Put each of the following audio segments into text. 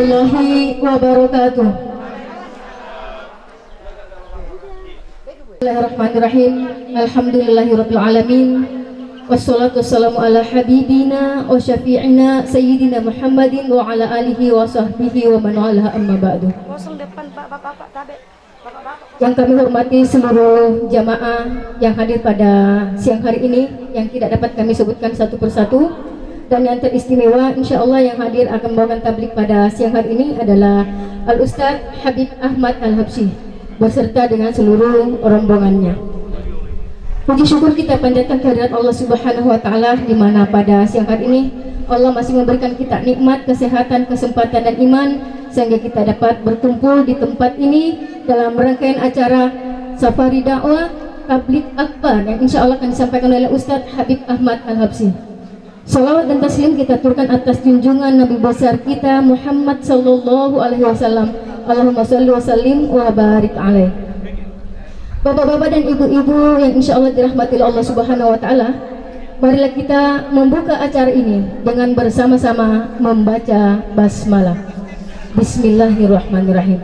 warahmatullahi wabarakatuh. Bismillahirrahmanirrahim. Alhamdulillahirabbil alamin. Wassalatu wassalamu ala habibina wa syafi'ina sayyidina Muhammadin wa ala alihi wa sahbihi wa man walaha amma ba'du. Yang kami hormati seluruh jamaah yang hadir pada siang hari ini, yang tidak dapat kami sebutkan satu persatu, dan yang teristimewa insyaallah yang hadir akan membawakan tablik pada siang hari ini adalah Al-Ustadz Habib Ahmad Al-Habsyi beserta dengan seluruh rombongannya. Puji syukur kita panjatkan kehadirat Allah Subhanahu wa taala, di mana pada siang hari ini Allah masih memberikan kita nikmat, kesehatan, kesempatan dan iman sehingga kita dapat berkumpul di tempat ini dalam rangkaian acara Safari Dakwah Tabligh Akbar yang insyaallah akan disampaikan oleh Ustadz Habib Ahmad Al-Habsyi. Salawat dan taslim kita turunkan atas junjungan Nabi besar kita Muhammad sallallahu alaihi wasallam. Allahumma shalli wa sallim wa barik alaih. Bapak-bapak dan ibu-ibu yang insyaallah dirahmati Allah Subhanahu wa taala, marilah kita membuka acara ini dengan bersama-sama membaca basmalah. Bismillahirrahmanirrahim.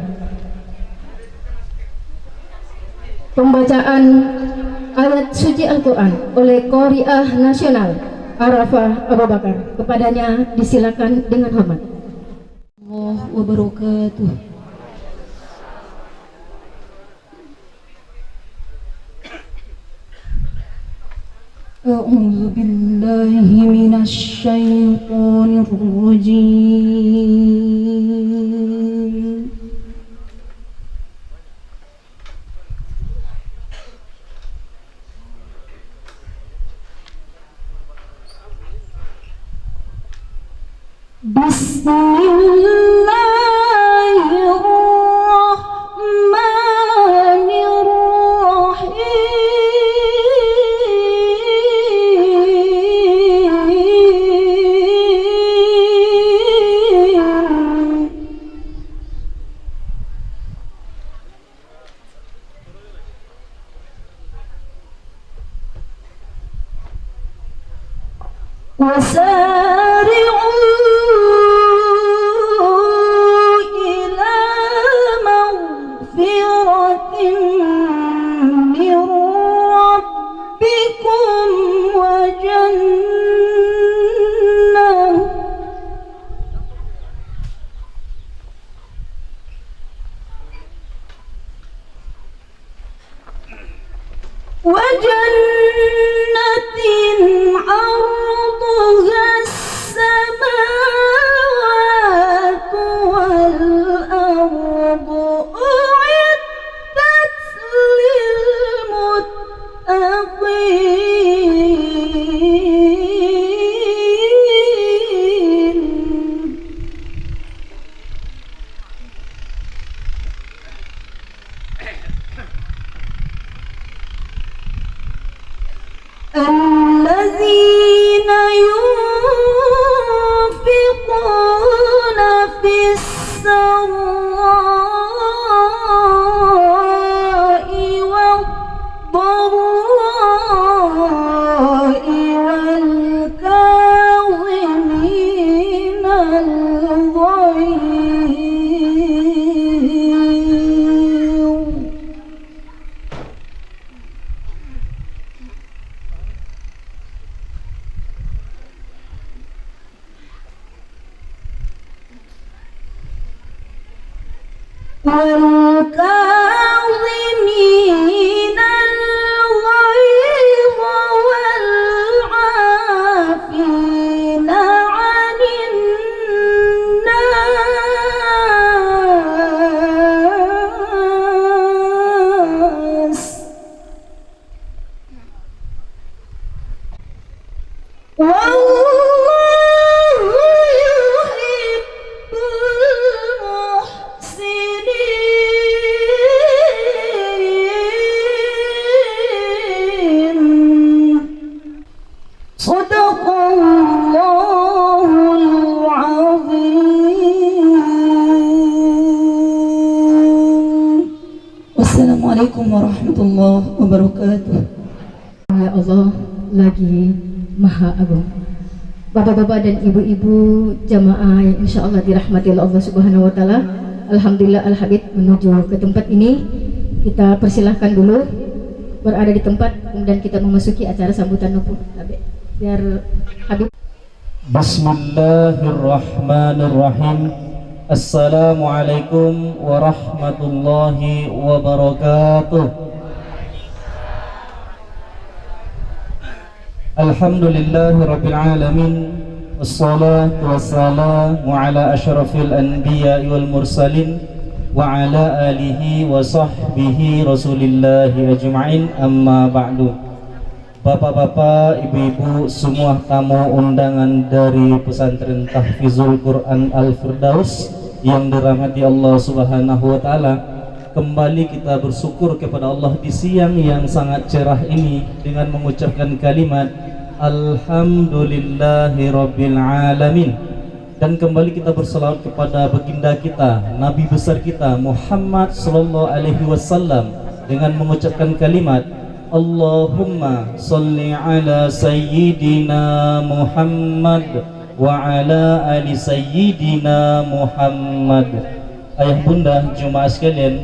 Pembacaan ayat suci Al-Quran oleh Qari'ah Nasional Arafah Abu Bakar. Kepadanya disilakan dengan hormat. Allah wabarakatuh. A'udzu billahi minasy syaithanir rajim. Assalamualaikum warahmatullahi wabarakatuh. Allah lagi Maha Agung. bapak-bapak dan ibu-ibu jamaah yang insya Allah dirahmati oleh Allah Subhanahu Wa Taala. Alhamdulillah Al-Habib menuju ke tempat ini. Kita persilahkan dulu berada di tempat, kemudian kita memasuki acara sambutan Habib. Biar Habib. Bismillahirrahmanirrahim. Assalamualaikum warahmatullahi wabarakatuh. Alhamdulillahi rabbil alamin. Wassalatu wassalamu ala asyrafil anbiya'i wal mursalin wa ala alihi wa sahbihi rasulillahi ajma'in, amma ba'du. Bapak-bapak, ibu-ibu, semua tamu undangan dari pesantren Tahfizul Quran Al-Firdaus yang dirahmati Allah Subhanahu wa Ta'ala, kembali kita bersyukur kepada Allah di siang yang sangat cerah ini dengan mengucapkan kalimat Alhamdulillahi Rabbil Alamin, dan kembali kita berselawat kepada baginda kita, Nabi besar kita Muhammad Sallallahu Alaihi Wasallam dengan mengucapkan kalimat Allahumma salli ala sayyidina Muhammad wa ala ali sayyidina Muhammad. Ayah bunda jemaah sekalian,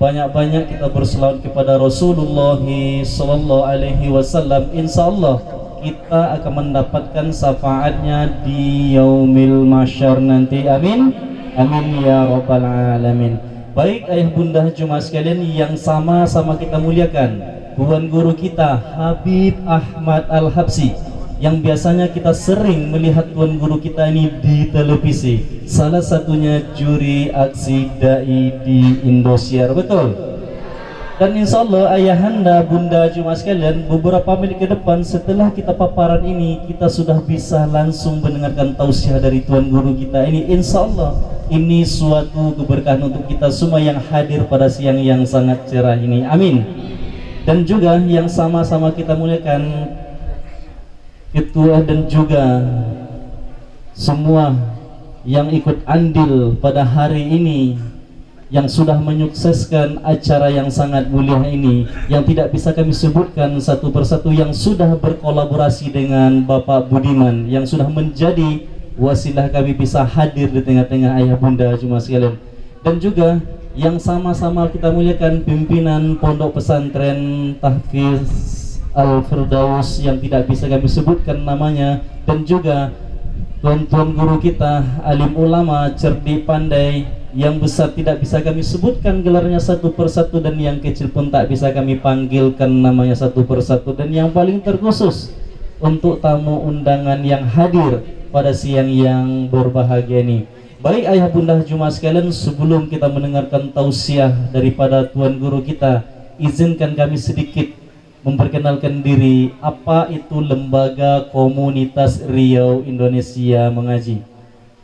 banyak-banyak kita berselawat kepada Rasulullah Sallallahu Alaihi Wasallam. Insyaallah kita akan mendapatkan syafaatnya di yaumil mahsyar nanti. Amin, amin ya rabbal alamin. Baik ayah bunda jemaah sekalian yang sama-sama kita muliakan, Tuan guru kita Habib Ahmad Al-Habsyi, yang biasanya kita sering melihat Tuan guru kita ini di televisi, salah satunya juri aksi dai di Indosiar, betul? Dan insya Allah ayahanda bunda jemaah sekalian, beberapa menit ke depan setelah kita paparan ini, kita sudah bisa langsung mendengarkan tausiah dari Tuan guru kita ini. Insya Allah ini suatu keberkahan untuk kita semua yang hadir pada siang yang sangat cerah ini. Amin. Dan juga yang sama-sama kita muliakan ketua dan juga semua yang ikut andil pada hari ini, yang sudah menyukseskan acara yang sangat mulia ini, yang tidak bisa kami sebutkan satu persatu, yang sudah berkolaborasi dengan Bapak Budiman, yang sudah menjadi wasilah kami bisa hadir di tengah-tengah ayah bunda jemaah sekalian. Dan juga yang sama-sama kita muliakan pimpinan Pondok Pesantren Tahfiz Al-Firdaus yang tidak bisa kami sebutkan namanya, dan juga tuan-tuan guru kita, alim ulama, cerdik pandai, yang besar tidak bisa kami sebutkan gelarnya satu persatu, dan yang kecil pun tak bisa kami panggilkan namanya satu persatu, dan yang paling terkhusus untuk tamu undangan yang hadir pada siang yang berbahagia ini. Baik ayah bunda jemaah sekalian, sebelum kita mendengarkan tausiah daripada tuan guru kita, izinkan kami sedikit memperkenalkan diri. Apa itu Lembaga Komunitas Riau Indonesia Mengaji?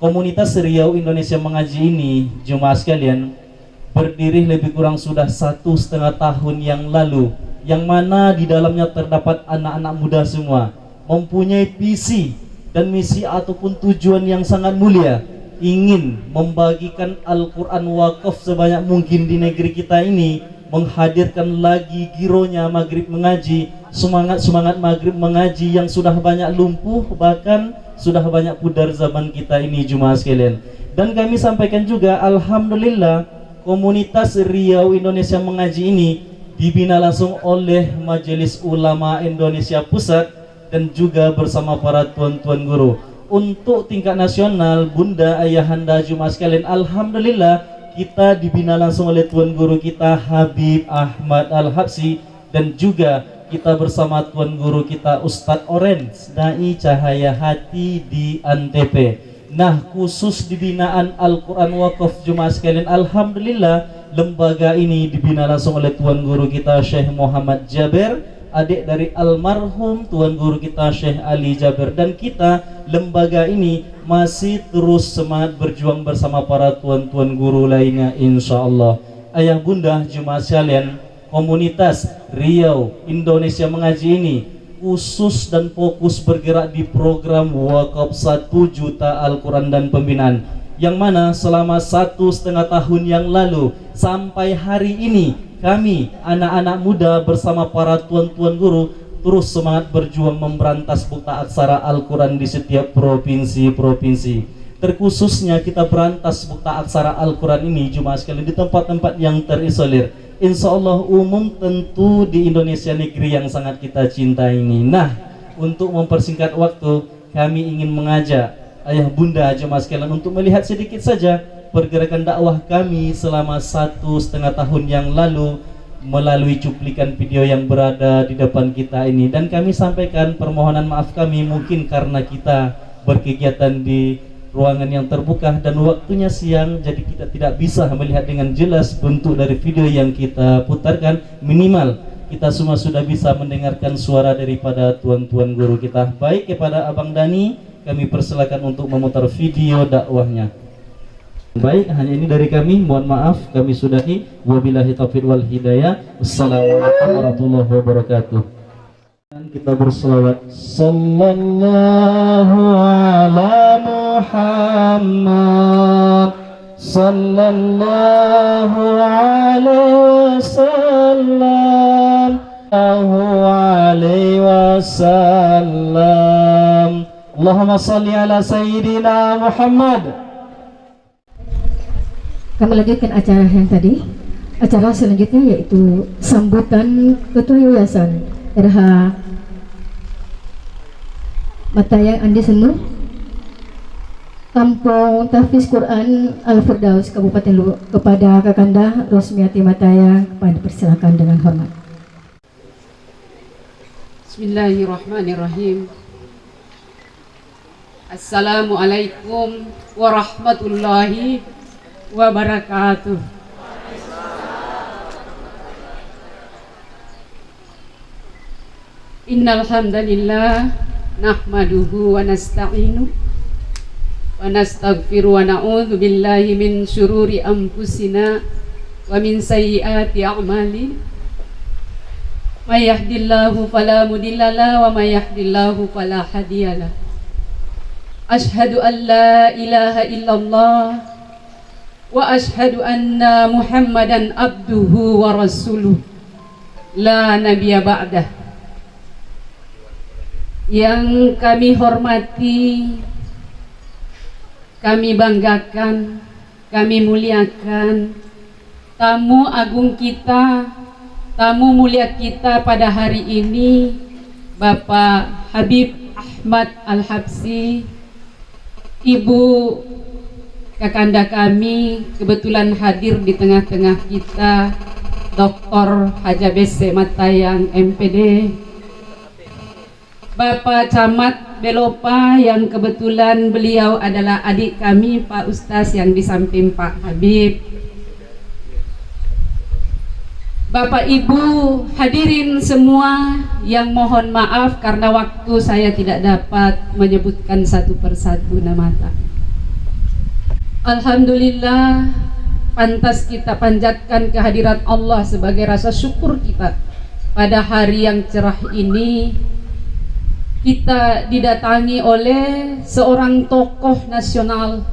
Komunitas Riau Indonesia Mengaji ini jemaah sekalian berdiri lebih kurang sudah 1,5 tahun yang lalu, yang mana di dalamnya terdapat anak-anak muda semua mempunyai visi dan misi ataupun tujuan yang sangat mulia, ingin membagikan Al-Quran wakaf sebanyak mungkin di negeri kita ini, menghadirkan lagi gironya maghrib mengaji, semangat maghrib mengaji yang sudah banyak lumpuh, bahkan sudah banyak pudar zaman kita ini jemaah sekalian. Dan kami sampaikan juga alhamdulillah komunitas Riau Indonesia Mengaji ini dibina langsung oleh Majelis Ulama Indonesia Pusat dan juga bersama para tuan-tuan guru. Untuk tingkat nasional bunda ayahanda jemaah sekalian, alhamdulillah kita dibina langsung oleh tuan guru kita Habib Ahmad Al-Habsyi, dan juga kita bersama tuan guru kita Ustadz Orange Dai Cahaya Hati di Antep. Nah, khusus di binaan Al-Quran Wakaf jemaah sekalian, alhamdulillah lembaga ini dibina langsung oleh tuan guru kita Syekh Muhammad Jaber, adik dari almarhum tuan guru kita Syekh Ali Jaber, dan kita lembaga ini masih terus semangat berjuang bersama para tuan-tuan guru lainnya insyaallah. Ayah bunda jemaah sekalian, komunitas Riau Indonesia Mengaji ini khusus dan fokus bergerak di program wakaf 1 juta Al-Quran dan pembinaan, yang mana selama 1,5 tahun yang lalu sampai hari ini kami anak-anak muda bersama para tuan-tuan guru terus semangat berjuang memberantas buta aksara Al-Quran di setiap provinsi-provinsi. Terkhususnya kita berantas buta aksara Al-Quran ini jemaah sekalian di tempat-tempat yang terisolir. Insya Allah umum tentu di Indonesia negeri yang sangat kita cintai ini. Nah, untuk mempersingkat waktu, kami ingin mengajak ayah bunda jemaah sekalian untuk melihat sedikit saja pergerakan dakwah kami selama 1,5 tahun yang lalu melalui cuplikan video yang berada di depan kita ini. Dan kami sampaikan permohonan maaf kami mungkin karena kita berkegiatan di ruangan yang terbuka dan waktunya siang, jadi kita tidak bisa melihat dengan jelas bentuk dari video yang kita putarkan. Minimal kita semua sudah bisa mendengarkan suara daripada tuan-tuan guru kita. Baik, kepada Abang Dani kami persilakan untuk memutar video dakwahnya. Baik, hanya ini dari kami, mohon maaf kami sudahi. Wabillahi taufiq wal hidayah. Wassalamualaikum warahmatullahi wabarakatuh. Kita berselawat sallallahu ala Muhammad sallallahu alaihi wasallam alaihi wasallam. Allahumma salli ala sayyidina Muhammad. Kami lanjutkan acara yang tadi. Acara selanjutnya yaitu sambutan Ketua Yayasan RH Matayang Andi Senu, Kampung Tahfiz Quran Al-Firdaus Kabupaten Luwu, kepada Kakanda Rosmiati Matayang. Kepada persilakan dengan hormat. Bismillahirrahmanirrahim. Assalamualaikum warahmatullahi wabarakatuh. Innal hamdalillah nahmaduhu wa nasta'inuhu wa nastaghfiru wa na'udzu billahi min syururi anfusina wa min sayyiati a'malina. May yahdihillahu fala mudilla lahu wa may yahdihillahu fala hadiyalah. Asyhadu an la ilaha illallah wa ashhadu anna Muhammadan abduhu wa rasuluh la nabiyya ba'dah. Yang kami hormati, kami banggakan, kami muliakan tamu agung kita, tamu mulia kita pada hari ini, Bapak Habib Ahmad Al-Habsyi. Ibu Kakanda kami kebetulan hadir di tengah-tengah kita, Dr. Haja Bese Matayang MPD, Bapak Camat Belopa yang kebetulan beliau adalah adik kami Pak Ustaz yang di samping Pak Habib, Bapak Ibu hadirin semua yang mohon maaf karena waktu saya tidak dapat menyebutkan satu persatu nama. Alhamdulillah, pantas kita panjatkan kehadirat Allah sebagai rasa syukur kita pada hari yang cerah ini. Kita didatangi oleh seorang tokoh nasional,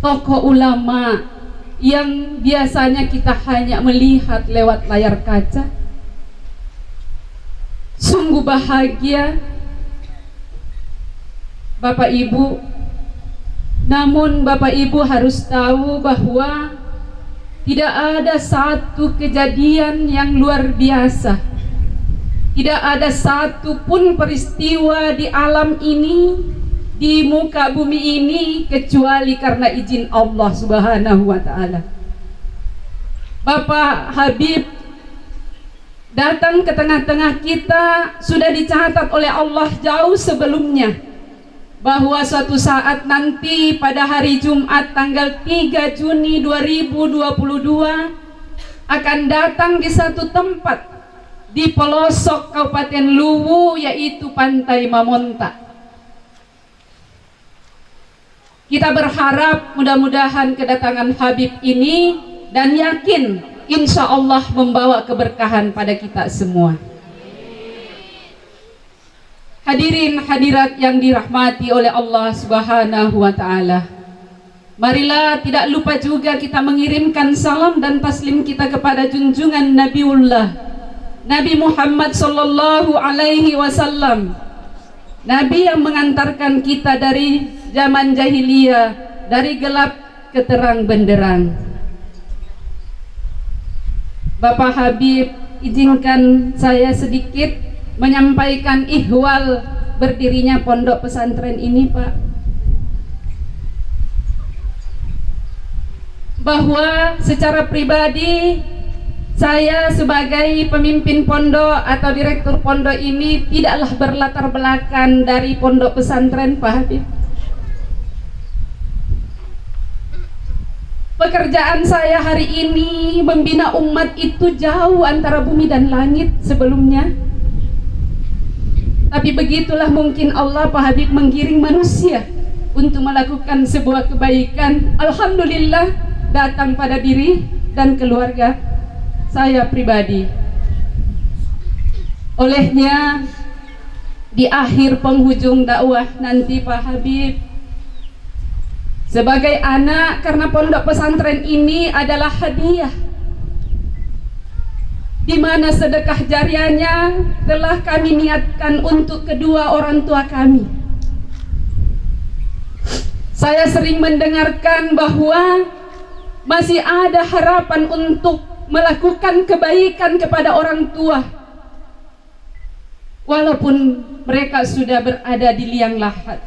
tokoh ulama yang biasanya kita hanya melihat lewat layar kaca. Sungguh bahagia Bapak Ibu. Namun Bapak Ibu harus tahu bahwa tidak ada satu kejadian yang luar biasa, tidak ada satu pun peristiwa di alam ini, di muka bumi ini, kecuali karena izin Allah Subhanahu wa ta'ala. Bapak Habib datang ke tengah-tengah kita sudah dicatat oleh Allah jauh sebelumnya, bahwa suatu saat nanti pada hari Jumat tanggal 3 Juni 2022 akan datang di satu tempat di pelosok Kabupaten Luwu, yaitu Pantai Mamonta. Kita berharap mudah-mudahan kedatangan Habib ini dan yakin insya Allah membawa keberkahan pada kita semua. Hadirin hadirat yang dirahmati oleh Allah Subhanahu wa ta'ala, marilah tidak lupa juga kita mengirimkan salam dan taslim kita kepada junjungan Nabiullah Nabi Muhammad sallallahu alaihi wasallam, Nabi yang mengantarkan kita dari zaman jahiliyah, dari gelap ke terang benderang. Bapak Habib, izinkan saya sedikit menyampaikan ihwal berdirinya pondok pesantren ini, Pak. Bahwa secara pribadi saya sebagai pemimpin pondok atau direktur pondok ini tidaklah berlatar belakang dari pondok pesantren, Pak Habib. Pekerjaan saya hari ini membina umat itu jauh antara bumi dan langit sebelumnya. Tapi begitulah mungkin Allah, Pak Habib, menggiring manusia untuk melakukan sebuah kebaikan. Alhamdulillah datang pada diri dan keluarga saya pribadi. Olehnya di akhir penghujung dakwah nanti, Pak Habib, sebagai anak, karena pondok pesantren ini adalah hadiah di mana sedekah jariahnya telah kami niatkan untuk kedua orang tua kami. Saya sering mendengarkan bahwa masih ada harapan untuk melakukan kebaikan kepada orang tua walaupun mereka sudah berada di liang lahat.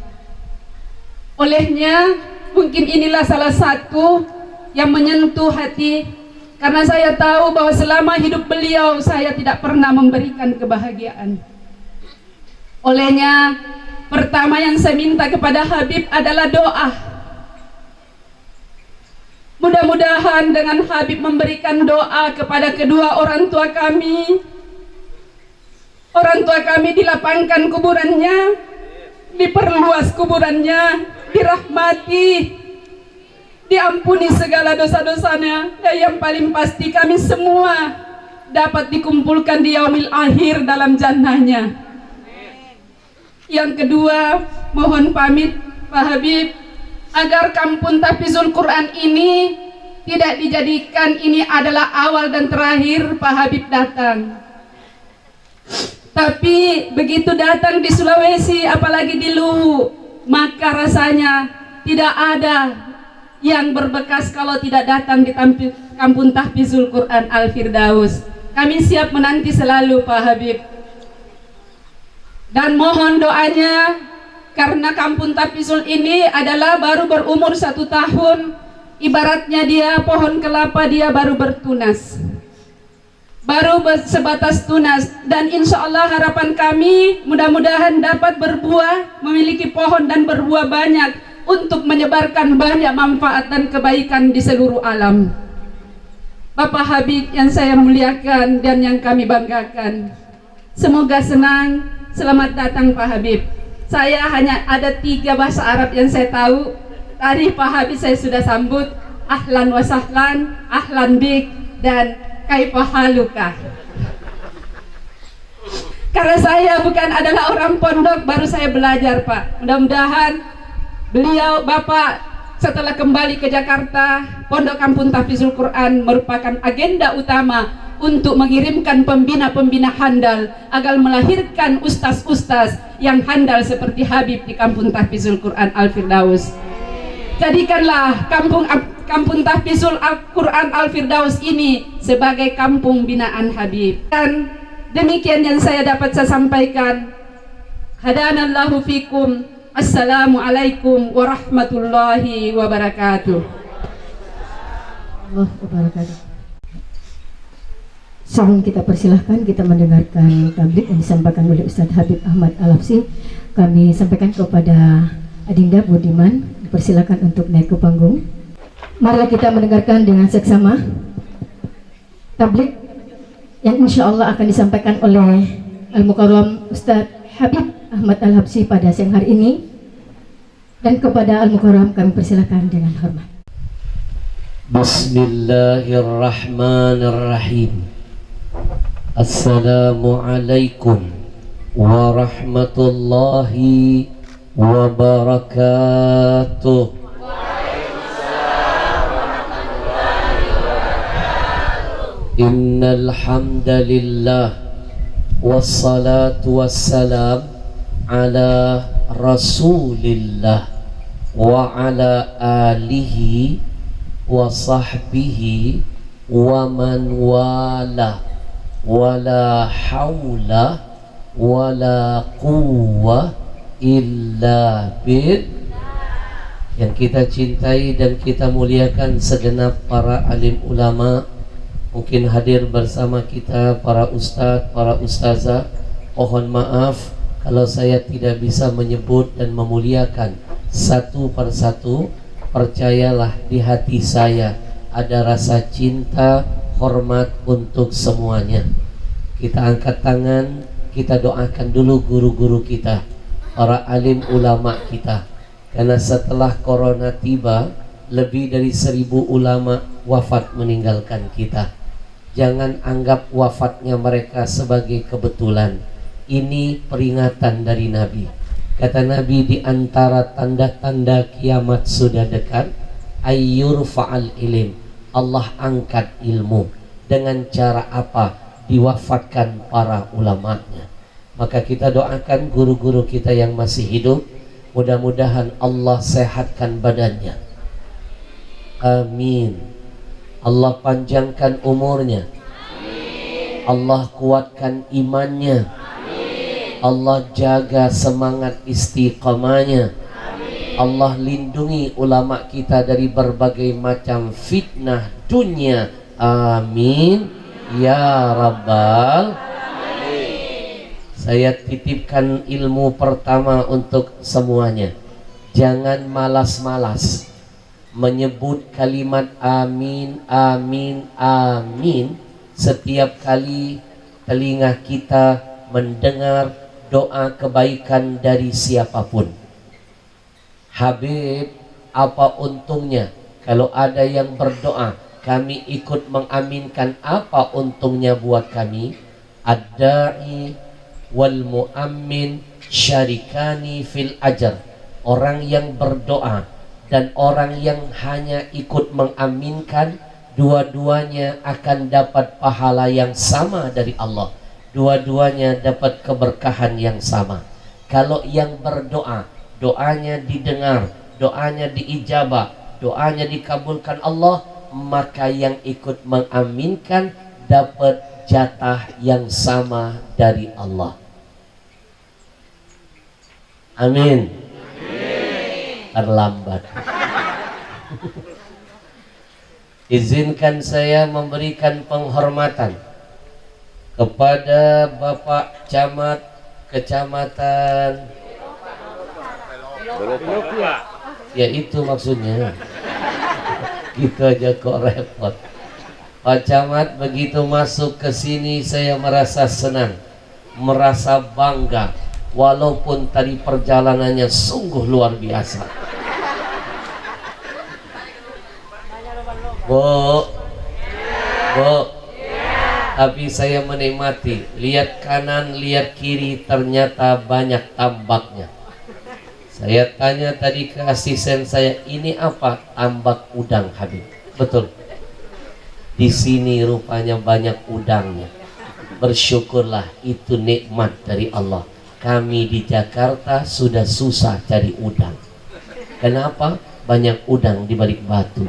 Olehnya mungkin inilah salah satu yang menyentuh hati, karena saya tahu bahwa selama hidup beliau saya tidak pernah memberikan kebahagiaan. Olehnya pertama yang saya minta kepada Habib adalah doa. Mudah-mudahan dengan Habib memberikan doa kepada kedua orang tua kami dilapangkan kuburannya, diperluas kuburannya, dirahmati, diampuni segala dosa-dosanya, dan yang paling pasti kami semua dapat dikumpulkan di yaumil akhir dalam jannahnya. Yang kedua, mohon pamit Pak Habib agar kampung tahfizul Quran ini tidak dijadikan ini adalah awal dan terakhir Pak Habib datang. Tapi begitu datang di Sulawesi, apalagi di Luwu, maka rasanya tidak ada yang berbekas kalau tidak datang di kampung tahfizul Quran Al-Firdaus. Kami siap menanti selalu Pak Habib. Dan mohon doanya, karena kampung tahfizul ini adalah baru berumur 1 tahun, ibaratnya dia pohon kelapa, dia baru bertunas, baru sebatas tunas. Dan insya Allah harapan kami mudah-mudahan dapat berbuah, memiliki pohon dan berbuah banyak untuk menyebarkan banyak manfaat dan kebaikan di seluruh alam. Bapak Habib yang saya muliakan dan yang kami banggakan, semoga senang. Selamat datang Pak Habib. Saya hanya ada 3 bahasa Arab yang saya tahu. Tadi Pak Habib saya sudah sambut, ahlan wa sahlan, ahlan bik, dan kaifa haluka. Karena saya bukan adalah orang pondok, baru saya belajar Pak. Mudah-mudahan beliau Bapak setelah kembali ke Jakarta, Pondok Kampung Tahfizul Quran merupakan agenda utama untuk mengirimkan pembina-pembina handal agar melahirkan ustaz-ustaz yang handal seperti Habib di Kampung Tahfizul Quran Al-Firdaus. Jadikanlah Kampung Tahfizul Quran Al-Firdaus ini sebagai kampung binaan Habib. Dan demikian yang saya dapat saya sampaikan. Hadanallahu fikum. Assalamualaikum warahmatullahi wabarakatuh. Allah wabarakatuh. Sebelum kita persilahkan kita mendengarkan tablik yang disampaikan oleh Ustadz Habib Ahmad Al-Habsyi, kami sampaikan kepada Adinda Budiman, dipersilakan untuk naik ke panggung. Mari kita mendengarkan dengan seksama tablik yang insya Allah akan disampaikan oleh Al-Mukarram Ustadz Habib Ahmad Al-Habsyi pada siang hari ini. Dan kepada Al-Mukarram kami persilakan dengan hormat. Bismillahirrahmanirrahim. Assalamualaikum warahmatullahi wabarakatuh. Innal hamdalillah wassalatu wassalam ala Rasulillah wa ala alihi wa sahbihi wa man wala wala haula wala quwwa illa billah. Yang kita cintai dan kita muliakan segenap para alim ulama, mungkin hadir bersama kita para ustadz, para ustazah. Mohon maaf kalau saya tidak bisa menyebut dan memuliakan satu persatu. Percayalah, di hati saya ada rasa cinta, hormat untuk semuanya. Kita angkat tangan, kita doakan dulu guru-guru kita, para alim ulama kita. Karena setelah corona tiba, lebih dari 1000 ulama wafat meninggalkan kita. Jangan anggap wafatnya mereka sebagai kebetulan. Ini peringatan dari Nabi. Kata Nabi, di antara tanda-tanda kiamat sudah dekat, ayyur fa'al ilim, Allah angkat ilmu. Dengan cara apa? Diwafatkan para ulamanya. Maka kita doakan guru-guru kita yang masih hidup, mudah-mudahan Allah sehatkan badannya. Amin. Allah panjangkan umurnya. Allah kuatkan imannya. Allah jaga semangat istiqamahnya. Allah lindungi ulama kita dari berbagai macam fitnah dunia. Amin ya rabbal. Saya titipkan ilmu pertama untuk semuanya. Jangan malas-malas menyebut kalimat amin, amin, amin setiap kali telinga kita mendengar doa kebaikan dari siapapun. Habib, apa untungnya kalau ada yang berdoa kami ikut mengaminkan? Apa untungnya buat kami? Ad-da'i wal mu'ammin syarikani fil ajar. Orang yang berdoa dan orang yang hanya ikut mengaminkan, dua-duanya akan dapat pahala yang sama dari Allah. Dua-duanya dapat keberkahan yang sama. Kalau yang berdoa, doanya didengar, doanya diijabah, doanya dikabulkan Allah, maka yang ikut mengaminkan dapat jatah yang sama dari Allah. Amin. Terlambat. Izinkan saya memberikan penghormatan kepada Bapak Camat Kecamatan. Ya itu maksudnya. Gitu aja kok repot. Pak Camat, begitu masuk ke sini saya merasa senang, merasa bangga. Walaupun tadi perjalanannya sungguh luar biasa. Bu, tapi saya menikmati. Lihat kanan, lihat kiri, ternyata banyak tambaknya. Saya tanya tadi ke asisten saya, ini apa? Tambak udang, Habib. Betul. Di sini rupanya banyak udangnya. Bersyukurlah, itu nikmat dari Allah. Kami di Jakarta sudah susah cari udang. Kenapa? Banyak udang di balik batu.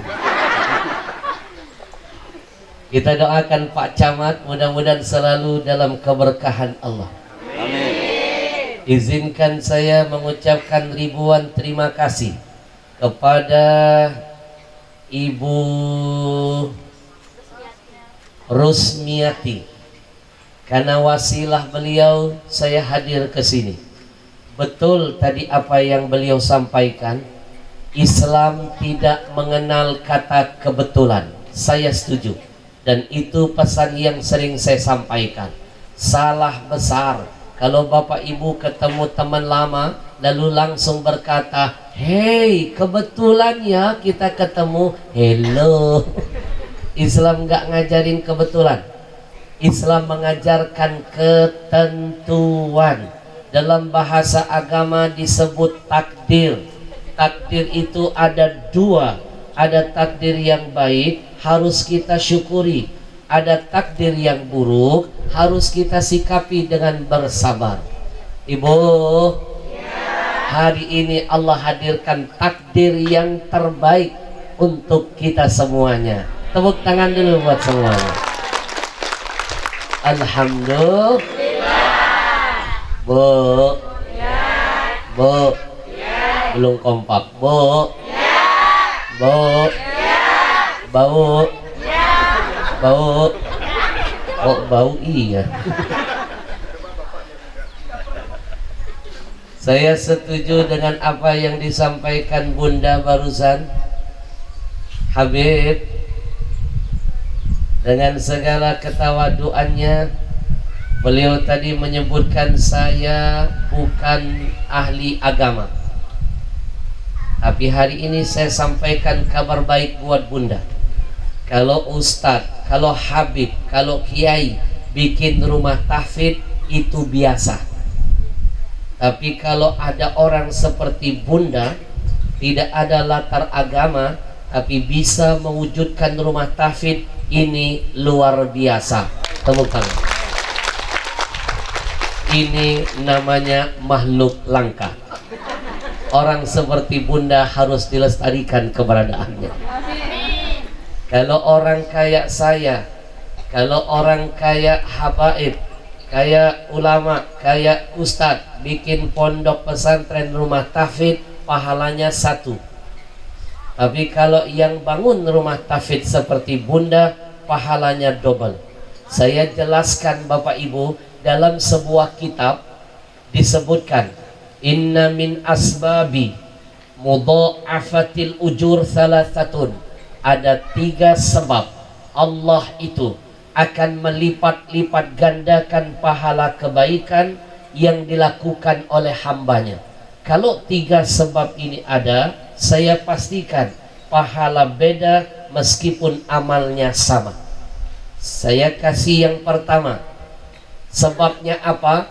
Kita doakan Pak Camat mudah-mudahan selalu dalam keberkahan Allah. Amin. Izinkan saya mengucapkan ribuan terima kasih kepada Ibu Rusmiati. Karena wasilah beliau saya hadir ke sini. Betul tadi apa yang beliau sampaikan. Islam tidak mengenal kata kebetulan. Saya setuju. Dan itu pesan yang sering saya sampaikan. Salah besar kalau Bapak Ibu ketemu teman lama lalu langsung berkata, "Hei, kebetulan ya kita ketemu." Hello. Islam nggak ngajarin kebetulan. Islam mengajarkan ketentuan. Dalam bahasa agama disebut takdir. Takdir itu ada dua. Ada takdir yang baik, harus kita syukuri. ada takdir yang buruk, harus kita sikapi dengan bersabar. Ibu, hari ini Allah hadirkan takdir yang terbaik untuk kita semuanya. Tepuk tangan dulu buat semuanya. Alhamdulillah. Bu, Bu, belum kompak. Bu, Bu, bau, bau, kok bau iya. Saya setuju dengan apa yang disampaikan Bunda barusan. Habib dengan segala ketawaduannya, beliau tadi menyebutkan saya bukan ahli agama. Tapi hari ini saya sampaikan kabar baik buat Bunda. Kalau Ustadz, kalau Habib, kalau Kiai bikin rumah tahfidz itu biasa. Tapi kalau ada orang seperti Bunda, tidak ada latar agama, tapi bisa mewujudkan rumah tahfidz, ini luar biasa. Tepuk tangan. Ini namanya makhluk langka. Orang seperti Bunda harus dilestarikan keberadaannya. Kalau orang kayak saya, kalau orang kayak habaib, kayak ulama, kayak ustadz bikin pondok pesantren rumah tahfidz, pahalanya 1. Tapi kalau yang bangun rumah tahfidz seperti Bunda, pahalanya double. Saya jelaskan Bapak Ibu, dalam sebuah kitab disebutkan, inna min asbabi mudha'afatil ujur thalathatun. Ada 3 sebab Allah itu akan melipat-lipat gandakan pahala kebaikan yang dilakukan oleh hambanya. Kalau 3 sebab ini ada, saya pastikan pahala beda meskipun amalnya sama. Saya kasih yang pertama. Sebabnya apa?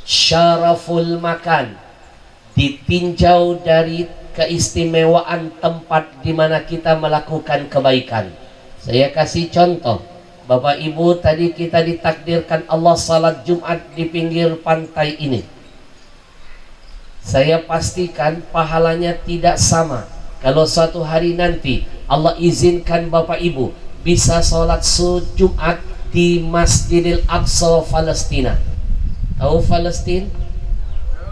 Syaraful makan. Ditinjau dari keistimewaan tempat di mana kita melakukan kebaikan. Saya kasih contoh. Bapak Ibu, tadi kita ditakdirkan Allah salat Jumat di pinggir pantai ini. Saya pastikan pahalanya tidak sama. Kalau suatu hari nanti Allah izinkan Bapak Ibu bisa salat Jumat di Masjidil Aqsa Palestina. Tahu Palestina?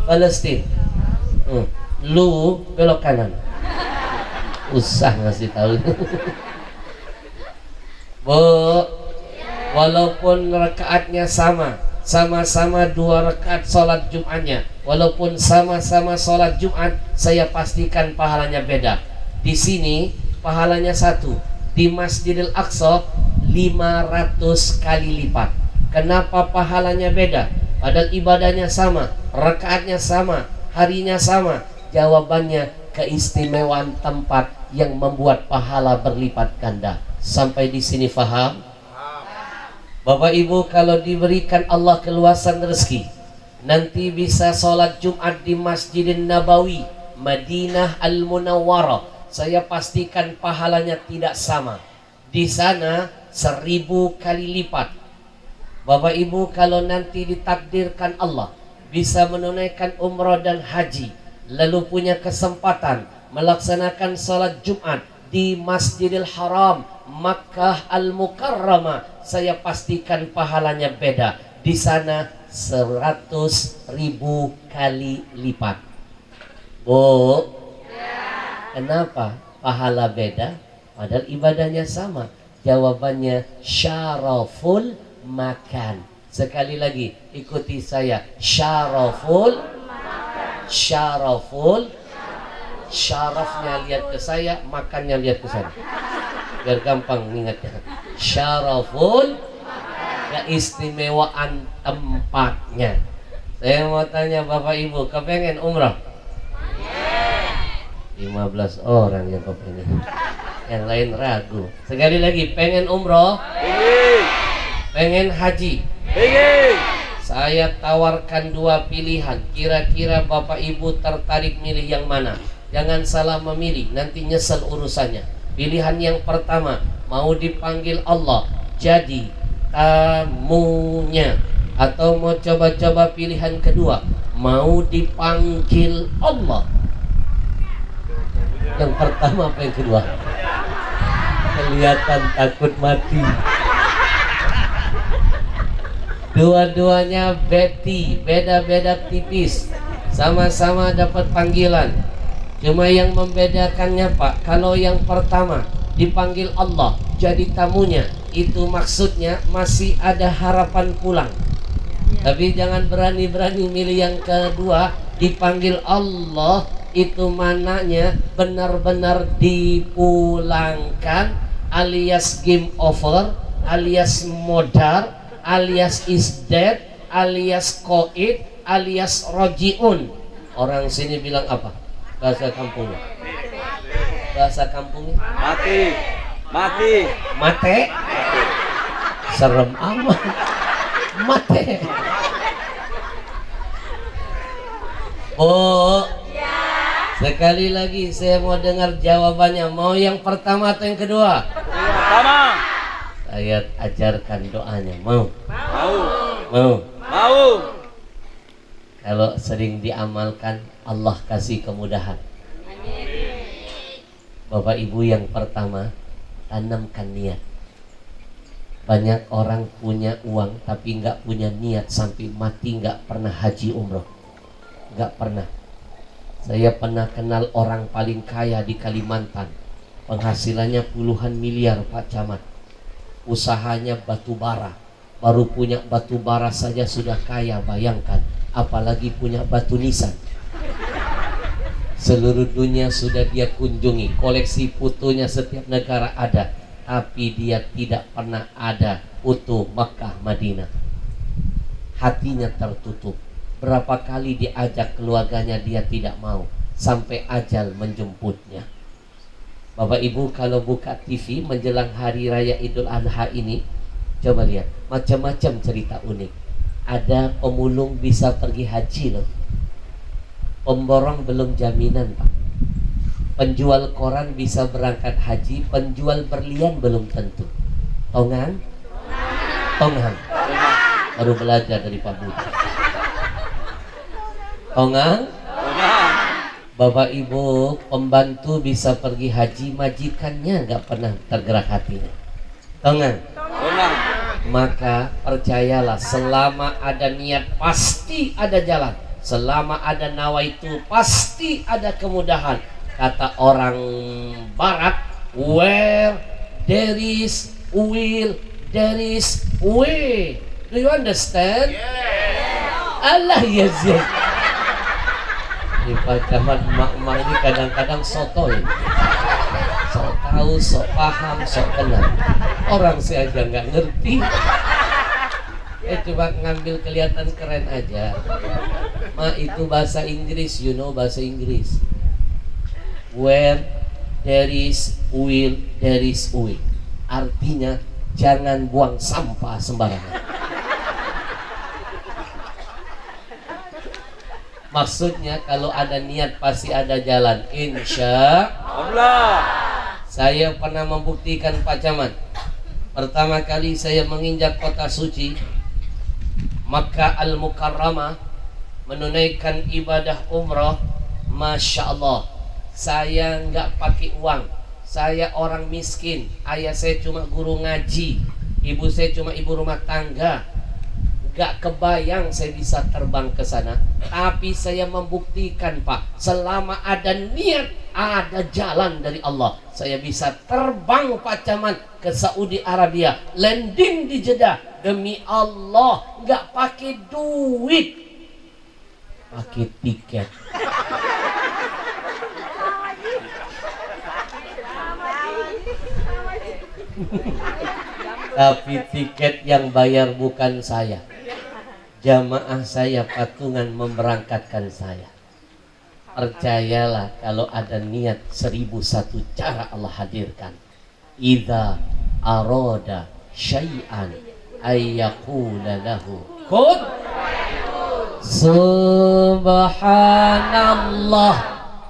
Palestina. Lu belok kanan. Usah ngasih tahu. Bu, walaupun rakaatnya sama-sama 2 rakaat sholat Jumatnya, walaupun sama-sama sholat Jumat, saya pastikan pahalanya beda. Di sini pahalanya 1, di Masjidil Aqsa 500 kali lipat. Kenapa pahalanya beda? Padahal ibadahnya sama, rakaatnya sama, harinya sama. Jawabannya keistimewaan tempat yang membuat pahala berlipat ganda. Sampai di sini paham? Bapak Ibu, kalau diberikan Allah keluasan rezeki, nanti bisa sholat Jumat di Masjidin Nabawi, Madinah Al-Munawwarah, saya pastikan pahalanya tidak sama. Di sana 1000 kali lipat. Bapak Ibu, kalau nanti ditakdirkan Allah bisa menunaikan umrah dan haji, lalu punya kesempatan melaksanakan sholat Jumat di Masjidil Haram, Makkah Al-Mukarramah, saya pastikan pahalanya beda. Di sana 100.000 kali lipat. Bu, kenapa pahala beda? Padahal ibadahnya sama. Jawabannya syaraful makan. Sekali lagi, ikuti saya. Syaraful, syarafnya lihat ke saya, makannya lihat ke sana, biar gampang ingatnya. Syaraful, keistimewaan tempatnya. Saya mau tanya Bapak Ibu, kepengen umrah? 15 orang yang kepengen, yang lain ragu. Sekali lagi, pengen umrah? Pengen haji? Saya tawarkan 2 pilihan. Kira-kira Bapak Ibu tertarik milih yang mana? Jangan salah memilih, nanti nyesel urusannya. Pilihan yang pertama, mau dipanggil Allah jadi tamunya. Atau mau coba-coba pilihan kedua, mau dipanggil Allah. Yang pertama apa yang kedua? Kelihatan takut mati. Dua-duanya Betty, beda-beda tipis, sama-sama dapat panggilan. Cuma yang membedakannya Pak, kalau yang pertama dipanggil Allah jadi tamunya, itu maksudnya masih ada harapan pulang. Tapi jangan berani-berani milih yang kedua, dipanggil Allah, itu mananya benar-benar dipulangkan, alias game over, alias modar, alias is dead, alias koid, alias rojiun. Orang sini bilang apa? Bahasa kampungnya. Bahasa kampungnya? Mati. Mati. Mate. Serem amat. Mate. Oh. Sekali lagi saya mau dengar jawabannya. Mau yang pertama atau yang kedua? Pertama. Saya ajarkan doanya. Mau? Mau. Mau? Mau. Kalau sering diamalkan, Allah kasih kemudahan. Bapak Ibu, yang pertama, tanamkan niat. Banyak orang punya uang tapi nggak punya niat, sampai mati nggak pernah haji umroh. Nggak pernah. Saya pernah kenal orang paling kaya di Kalimantan, penghasilannya puluhan miliar Pak Camat. Usahanya batu bara, baru punya batu bara saja sudah kaya, bayangkan, apalagi punya batu nisan. Seluruh dunia sudah dia kunjungi, koleksi fotonya setiap negara ada, tapi dia tidak pernah ada foto Makkah Madinah. Hatinya tertutup. Berapa kali diajak keluarganya dia tidak mau, sampai ajal menjemputnya. Bapak Ibu, kalau buka TV menjelang hari raya Idul Adha ini, coba lihat, macam-macam cerita unik. Ada pemulung bisa pergi haji loh. Pemborong belum jaminan Pak. Penjual koran bisa berangkat haji, penjual berlian belum tentu. Tongan? Tongan. Baru belajar dari Pak Budi. Tongan? Bapak Ibu, pembantu bisa pergi haji, majikannya nggak pernah tergerak hatinya. Tongan? Maka percayalah, selama ada niat pasti ada jalan. Selama ada nawaitu pasti ada kemudahan. Kata orang barat, where there is will, there is way. Do you understand? Allah yazid. Ini Pak Camat, mak-mak ini kadang-kadang sotoy, sok tahu, sok paham, sok kenal. Orang sih aja nggak ngerti. Coba ngambil kelihatan keren aja. Ma, itu bahasa Inggris, you know bahasa Inggris. Where there is will, there is way. Artinya jangan buang sampah sembarangan. Maksudnya kalau ada niat pasti ada jalan, insya Allah. Saya pernah membuktikan Pak Camat. Pertama kali saya menginjak kota suci Makkah Al-Mukarramah, menunaikan ibadah umrah, Masya Allah, saya nggak pakai uang. Saya orang miskin, ayah saya cuma guru ngaji, ibu saya cuma ibu rumah tangga. Gak kebayang saya bisa terbang ke sana. Tapi saya membuktikan Pak, selama ada niat, ada jalan dari Allah. Saya bisa terbang Pak Camat ke Saudi Arabia, landing di Jeddah. Demi Allah, gak pakai duit, pakai tiket. Tapi tiket yang bayar bukan saya, jamaah saya patungan memberangkatkan saya. Percayalah, kalau ada niat 1001 cara Allah hadirkan. Idza arada syai'an ayyaqula lahu kun. Subhanallah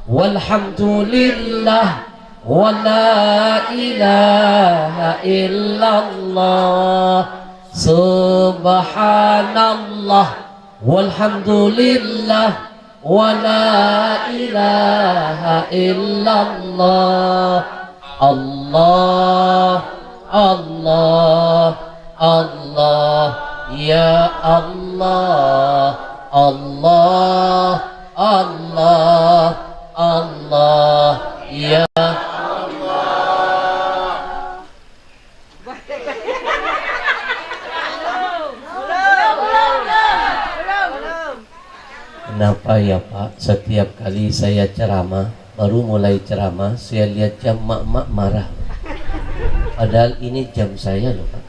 walhamdulillah wa la ilaha illallah, subhanallah walhamdulillah wa la ilaha illallah. Allah Allah Allah ya Allah Allah Allah Allah ya Kenapa ya Pak, setiap kali saya ceramah, baru mulai ceramah, saya lihat jam mak-mak marah. Padahal ini jam saya loh Pak.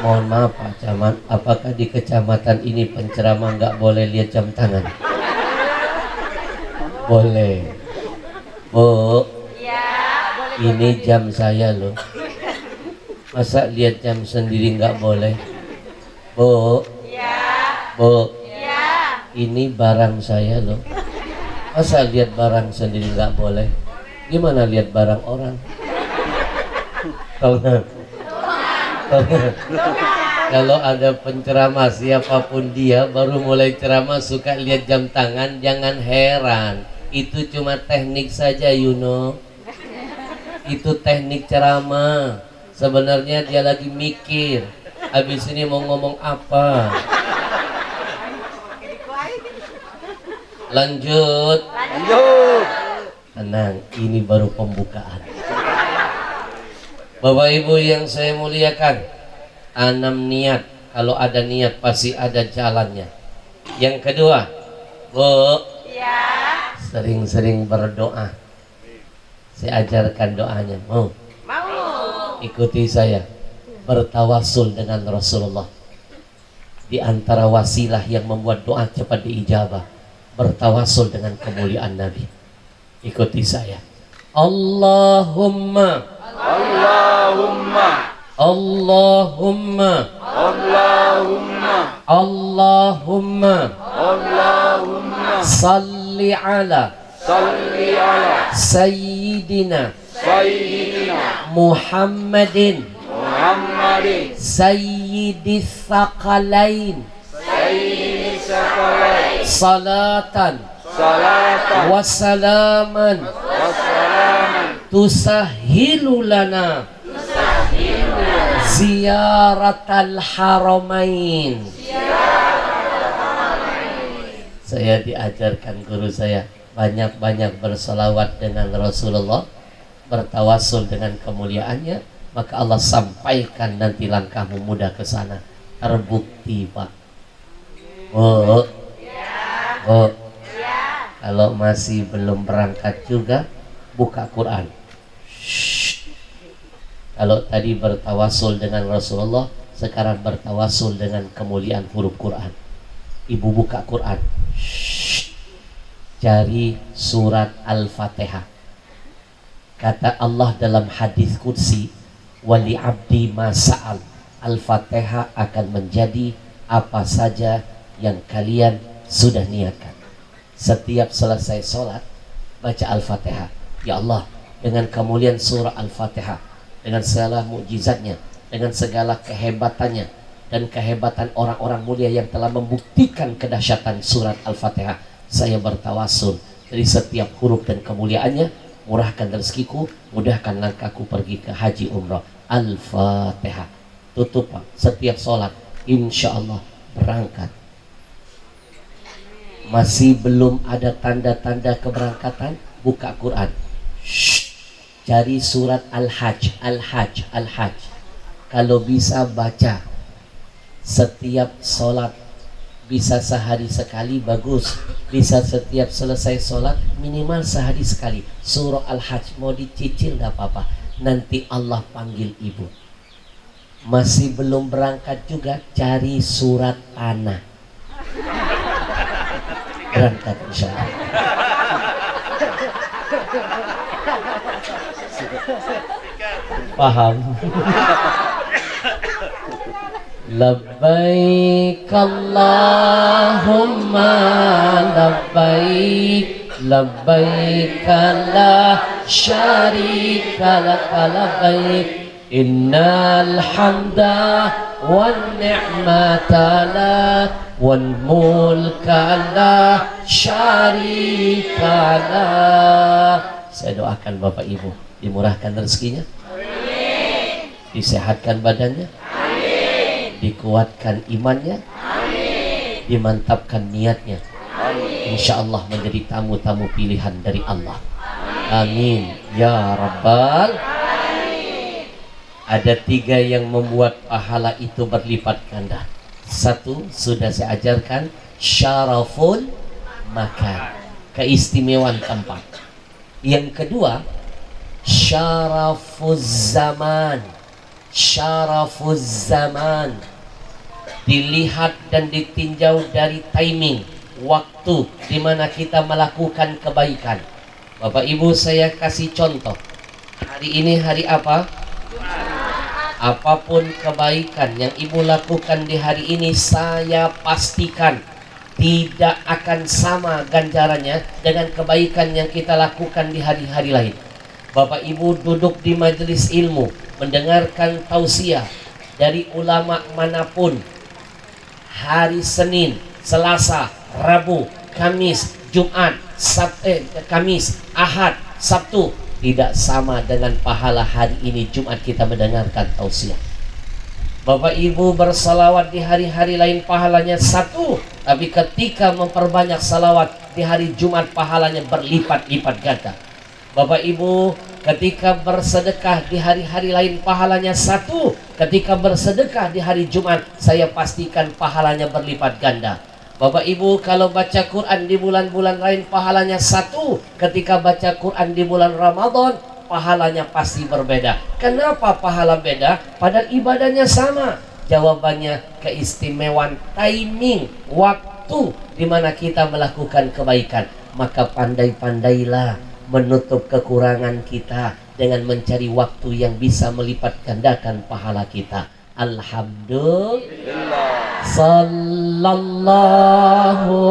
Mohon maaf Pak Camat, apakah di kecamatan ini penceramah nggak boleh lihat jam tangan? Boleh. Bu, ini jam saya loh. Masa lihat jam sendiri nggak boleh? Bu, Bu, ini barang saya loh. Masa lihat barang sendiri nggak boleh? Gimana lihat barang orang? Tahu nggak? Kalau ada penceramah siapapun dia baru mulai ceramah suka lihat jam tangan, jangan heran. Itu cuma teknik saja, Itu teknik ceramah. Sebenarnya dia lagi mikir, habis ini mau ngomong apa. Lanjut. Tenang, ini baru pembukaan. Bapak Ibu yang saya muliakan, tanam niat. Kalau ada niat pasti ada jalannya. Yang kedua, Bu, sering-sering berdoa. Saya ajarkan doanya. Mau? Ikuti saya. Bertawasul dengan Rasulullah. Di antara wasilah yang membuat doa cepat diijabah, bertawasul dengan kemuliaan Nabi. Ikuti saya. Allahumma Allahumma Allahumma Allahumma Allahumma Allahumma salli ala Sayyidina Muhammadin Sayyidis Saqalain salatan wassalaman tusahilu lana ziyaratal haramain. Saya diajarkan guru saya banyak-banyak berselawat dengan Rasulullah, bertawasul dengan kemuliaannya, maka Allah sampaikan nanti langkahmu mudah ke sana. Terbukti Pak. Oh, oh. Kalau masih belum berangkat juga, buka Quran. Shh. Kalau tadi bertawasul dengan Rasulullah, sekarang bertawasul dengan kemuliaan huruf Quran. Ibu buka Quran. Shh. Cari surat Al-Fatihah. Kata Allah dalam hadis qudsi, wali abdi masa'al. Al-Fatihah akan menjadi apa saja yang kalian sudah niatkan. Setiap selesai sholat, baca Al-Fatihah. Ya Allah, dengan kemuliaan surah Al-Fatihah, dengan segala mukjizatnya, dengan segala kehebatannya, dan kehebatan orang-orang mulia yang telah membuktikan kedahsyatan surat Al-Fatihah, saya bertawasul dari setiap huruf dan kemuliaannya, murahkan rezekiku, mudahkan langkahku pergi ke haji umrah. Al-Fatihah. Tutup Pak, setiap sholat, insya Allah berangkat. Masih belum ada tanda-tanda keberangkatan, buka Quran. Shh. Cari surat Al-Hajj, Al-Hajj, Al-Hajj. Kalau bisa baca setiap sholat, bisa sehari sekali bagus, bisa setiap selesai sholat minimal sehari sekali. Surah Al-Hajj mau dicicil gak apa-apa, nanti Allah panggil ibu. Masih belum berangkat juga, cari surat Tanah. Berangkat insya Allah. Paham? Labbaik Allahumma labbaik labbaika la syarika laka labbaik innal hamda wan ni'mata lak wal mulka la syarika lak. Saya doakan Bapak Ibu dimurahkan rezekinya, disehatkan badannya, dikuatkan imannya, dimantapkan niatnya, insya Allah menjadi tamu-tamu pilihan dari Allah. Amin ya Rabbal. Ada 3 yang membuat pahala itu berlipat ganda. 1 sudah saya ajarkan, syaraful makan, keistimewaan tempat. Yang kedua, syarafuz zaman. Syarafuz zaman, dilihat dan ditinjau dari timing, waktu di mana kita melakukan kebaikan. Bapak Ibu, saya kasih contoh. Hari ini hari apa? Apapun kebaikan yang Ibu lakukan di hari ini, saya pastikan tidak akan sama ganjarannya dengan kebaikan yang kita lakukan di hari-hari lain. Bapak Ibu duduk di majelis ilmu, mendengarkan tausiah dari ulama manapun, hari Senin, Selasa, Rabu, Kamis, Jumat, Kamis, Ahad, Sabtu, tidak sama dengan pahala hari ini Jumat kita mendengarkan tausiah. Bapak Ibu bersalawat di hari-hari lain pahalanya 1, tapi ketika memperbanyak salawat di hari Jumat pahalanya berlipat-lipat ganda. Bapak Ibu ketika bersedekah di hari-hari lain pahalanya 1, ketika bersedekah di hari Jumat saya pastikan pahalanya berlipat ganda. Bapak Ibu kalau baca Quran di bulan-bulan lain pahalanya 1, ketika baca Quran di bulan Ramadan pahalanya pasti berbeda. Kenapa pahala beda? Padahal ibadahnya sama. Jawabannya keistimewaan timing, waktu di mana kita melakukan kebaikan. Maka pandai-pandailah menutup kekurangan kita dengan mencari waktu yang bisa melipat gandakan pahala kita. Alhamdulillah. Sallallahu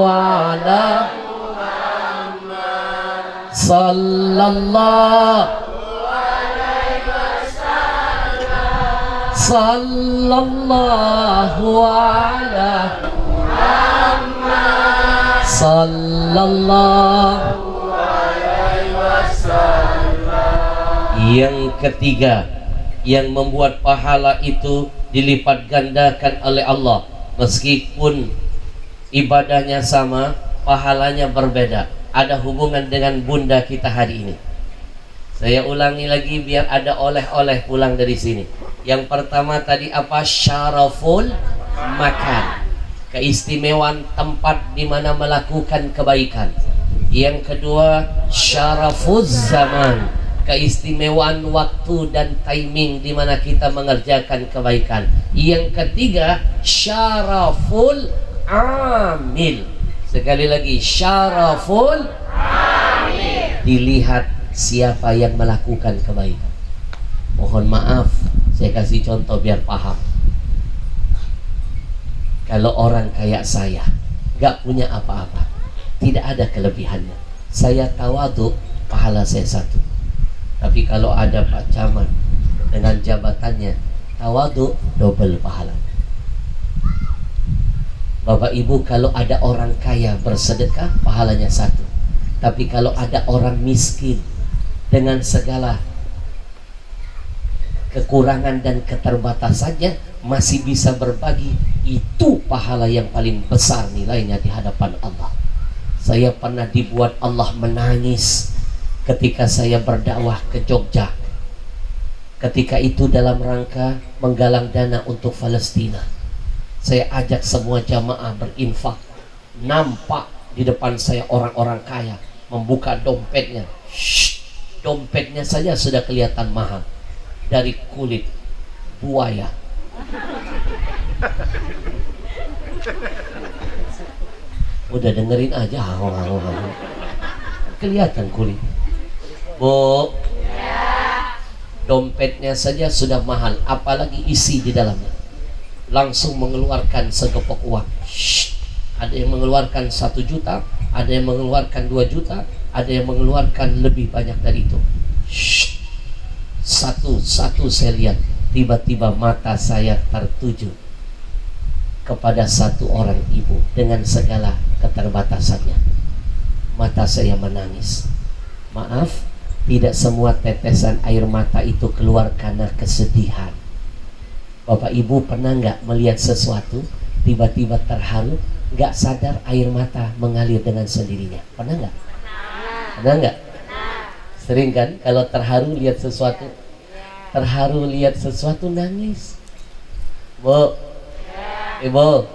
ala Muhammad. Sallallahu Sallallahu ala Muhammad. Sallallahu alaihi wasallam. Yang ketiga yang membuat pahala itu dilipat gandakan oleh Allah, meskipun ibadahnya sama, pahalanya berbeda. Ada hubungan dengan bunda kita hari ini. Saya ulangi lagi biar ada oleh-oleh pulang dari sini. Yang pertama tadi apa? Syaraful makan, keistimewaan tempat di mana melakukan kebaikan. Yang kedua, syarafuz zaman, keistimewaan waktu dan timing di mana kita mengerjakan kebaikan. Yang ketiga, syaraful amil. Sekali lagi, syaraful amil, dilihat siapa yang melakukan kebaikan. Mohon maaf, saya kasih contoh biar paham. Kalau orang kayak saya gak punya apa-apa, tidak ada kelebihannya, saya tawadhu, pahala saya 1. Tapi kalau ada Pak Camat dengan jabatannya, tawadhu, double pahala. Bapak Ibu, kalau ada orang kaya bersedekah, pahalanya 1. Tapi kalau ada orang miskin dengan segala kekurangan dan keterbatasannya masih bisa berbagi, itu pahala yang paling besar nilainya di hadapan Allah. Saya pernah dibuat Allah menangis ketika saya berdakwah ke Jogja. Ketika itu dalam rangka menggalang dana untuk Palestina. Saya ajak semua jamaah berinfak. Nampak di depan saya orang-orang kaya membuka dompetnya. Dompetnya saja sudah kelihatan mahal, dari kulit buaya. Udah dengerin aja, kelihatan kulit. Bu, dompetnya saja sudah mahal, apalagi isi di dalamnya. Langsung mengeluarkan segepok uang. Ada yang mengeluarkan 1 juta, ada yang mengeluarkan 2 juta, ada yang mengeluarkan lebih banyak dari itu. Shh. Satu-satu saya lihat, tiba-tiba mata saya tertuju kepada satu orang ibu dengan segala keterbatasannya. Mata saya menangis. Maaf, tidak semua tetesan air mata itu keluar karena kesedihan. Bapak Ibu pernah nggak melihat sesuatu tiba-tiba terharu, nggak sadar air mata mengalir dengan sendirinya? Pernah nggak? Pernah nggak? Sering kan kalau terharu lihat sesuatu, terharu lihat sesuatu nangis. Bu, Ibu,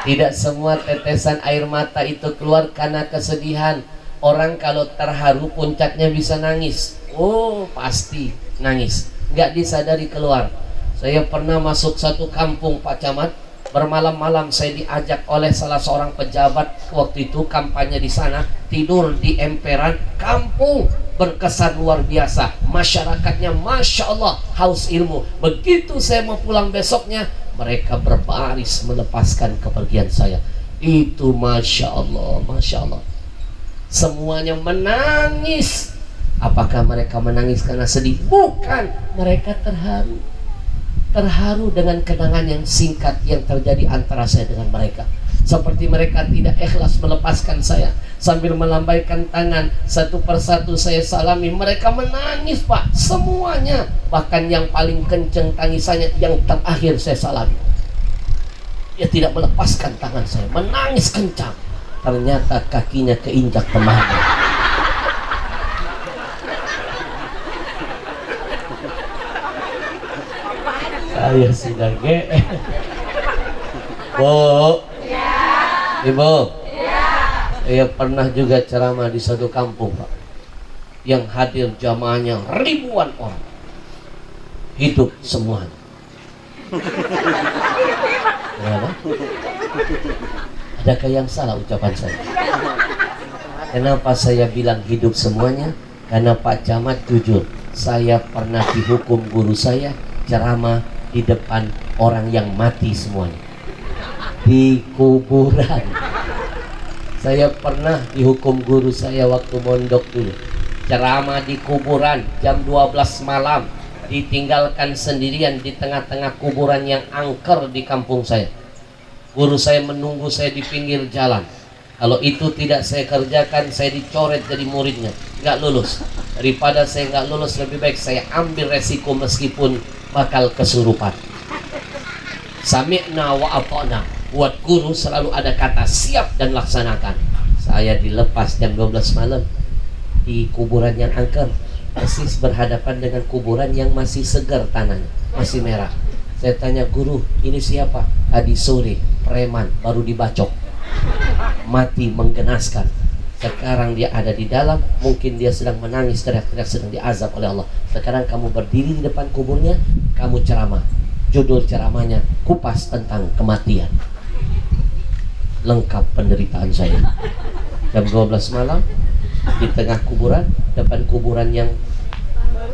tidak semua tetesan air mata itu keluar karena kesedihan. Orang kalau terharu puncaknya bisa nangis. Oh, pasti nangis, nggak disadari keluar. Saya pernah masuk satu kampung, Pak Camat. Bermalam-malam saya diajak oleh salah seorang pejabat waktu itu kampanye di sana, tidur di emperan kampung. Berkesan luar biasa, masyarakatnya Masya Allah haus ilmu. Begitu saya mau pulang besoknya, mereka berbaris melepaskan kepergian saya. Itu Masya Allah, Masya Allah. Semuanya menangis. Apakah mereka menangis karena sedih? Bukan, mereka terharu. Terharu dengan kenangan yang singkat yang terjadi antara saya dengan mereka. Seperti mereka tidak ikhlas melepaskan saya. Sambil melambaikan tangan, satu persatu saya salami. Mereka menangis, Pak, semuanya. Bahkan yang paling kenceng tangisannya, yang terakhir saya salami. Dia tidak melepaskan tangan saya, menangis kencang. Ternyata kakinya keinjak temannya. Saya sudah Bu, Ibu, saya pernah juga ceramah di satu kampung, Pak, yang hadir jamaahnya ribuan orang, hidup semuanya. Kenapa? Adakah yang salah ucapan saya? Kenapa saya bilang hidup semuanya? Karena Pak Camat jujur, saya pernah dihukum guru saya ceramah di depan orang yang mati semuanya di kuburan. Saya pernah dihukum guru saya waktu mondok dulu, ceramah di kuburan jam 12 malam, ditinggalkan sendirian di tengah-tengah kuburan yang angker di kampung saya. Guru saya menunggu saya di pinggir jalan. Kalau itu tidak saya kerjakan, saya dicoret jadi muridnya, nggak lulus. Daripada saya nggak lulus, lebih baik saya ambil resiko meskipun bakal kesurupan. Sami'na wa ata'na. Buat guru selalu ada kata siap dan laksanakan. Saya dilepas jam 12 malam di kuburan yang angker, persis berhadapan dengan kuburan yang masih segar tanahnya, masih merah. Saya tanya, guru, ini siapa? Tadi sore preman baru dibacok, mati menggenaskan. Sekarang dia ada di dalam, mungkin dia sedang menangis, teriak-teriak, sedang diazab oleh Allah. Sekarang kamu berdiri di depan kuburnya, kamu ceramah. Judul ceramahnya kupas tentang kematian. Lengkap penderitaan saya. Jam 12 malam di tengah kuburan, depan kuburan yang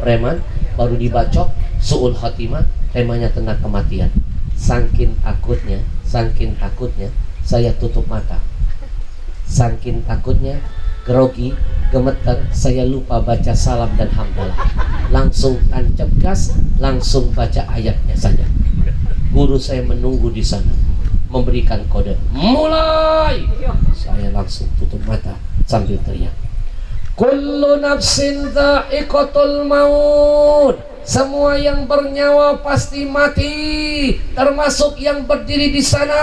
preman baru dibacok, su'ul khatimah, temanya tentang kematian. Saking takutnya saya tutup mata. Saking takutnya, grogi, gemeter, saya lupa baca salam dan hamdalah. Langsung tancap gas, langsung baca ayatnya saja. Guru saya menunggu di sana, memberikan kode, mulai. Saya langsung tutup mata sambil teriak, kullu nafsin dha'iqatul maut. Semua yang bernyawa pasti mati, termasuk yang berdiri di sana.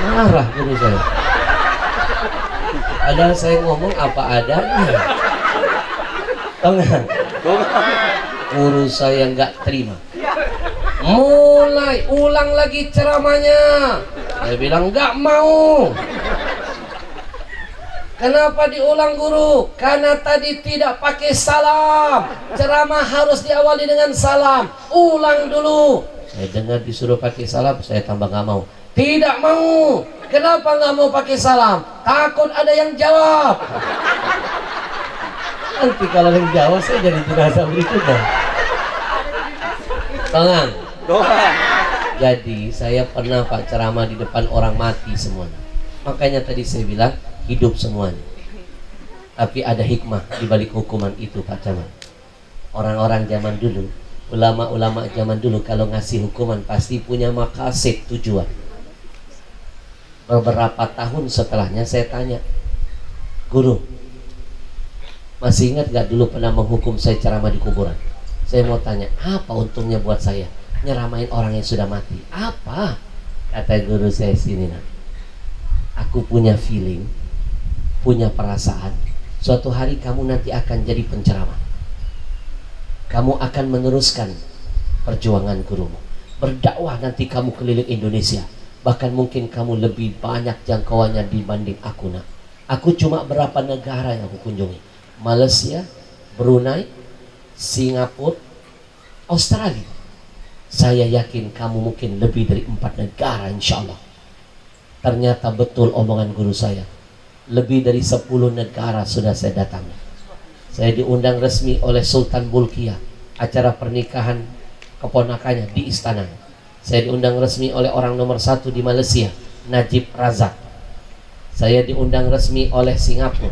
Marah guru saya. Padahal saya ngomong apa adanya. Tengah. Guru saya nggak terima. Mulai ulang lagi ceramahnya. Saya bilang nggak mau. Kenapa diulang guru? Karena tadi tidak pakai salam. Ceramah harus diawali dengan salam. Ulang dulu. Saya dengar disuruh pakai salam, saya tambah nggak mau. Tidak mau. Kenapa nggak mau pakai salam? Takut ada yang jawab. Nanti kalau yang jawab saya jadi jenazah berikutnya. Tenang. Jadi saya pernah Pak ceramah di depan orang mati semuanya. Makanya tadi saya bilang hidup semuanya. Tapi ada hikmah di balik hukuman itu, Pak Camat. Orang-orang zaman dulu, ulama-ulama zaman dulu kalau ngasih hukuman pasti punya maqasid, tujuan. Beberapa tahun setelahnya saya tanya, guru, masih ingat gak dulu pernah menghukum saya ceramah di kuburan? Saya mau tanya, apa untungnya buat saya nyeramain orang yang sudah mati? Apa? Kata guru saya, sini nak, aku punya feeling, punya perasaan, suatu hari kamu nanti akan jadi penceramah. Kamu akan meneruskan perjuangan gurumu, berdakwah nanti kamu keliling Indonesia. Bahkan mungkin kamu lebih banyak jangkauannya dibanding aku nak. Aku cuma berapa negara yang aku kunjungi? Malaysia, Brunei, Singapura, Australia. Saya yakin kamu mungkin lebih dari 4 negara insya Allah. Ternyata betul omongan guru saya. Lebih dari 10 negara sudah saya datangi. Saya diundang resmi oleh Sultan Bulkiah, acara pernikahan keponakannya di istana. Saya diundang resmi oleh orang nomor 1 di Malaysia, Najib Razak. Saya diundang resmi oleh Singapura,